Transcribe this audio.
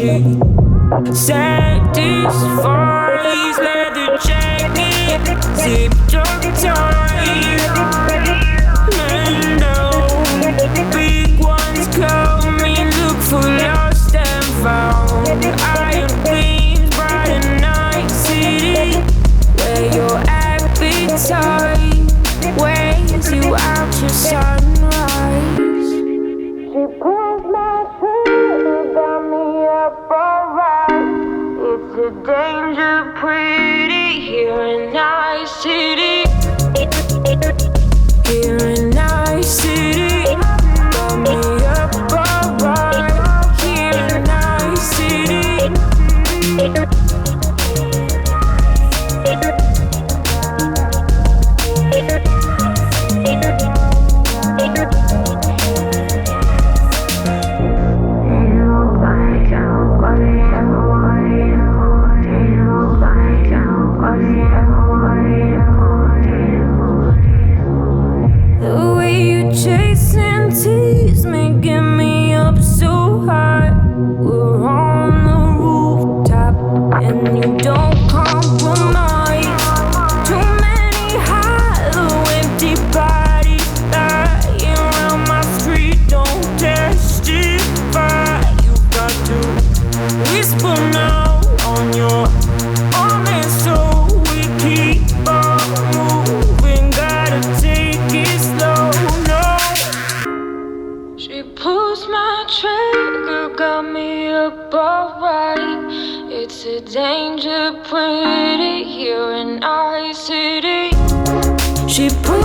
she satisfies. Leather jacket, zipped up tight. And big ones coming, look for lost and found. Iron gleams bright and night city, where your appetite weighs you out your sunrise. She pulls my trigger, got me up alright. It's a danger pretty here in night city. Here in night city, got me up alright. Here in night city. The way you chase and tease me, get me up so high. We're on the rooftop and you don't compromise. Too many hollow, empty bodies lying around my street don't testify. You got to whisper now on your arm, and so we keep on moving. Gotta take it slow, no. She pulls my trigger, got me up alright. It's a danger pretty here in our city. She pulls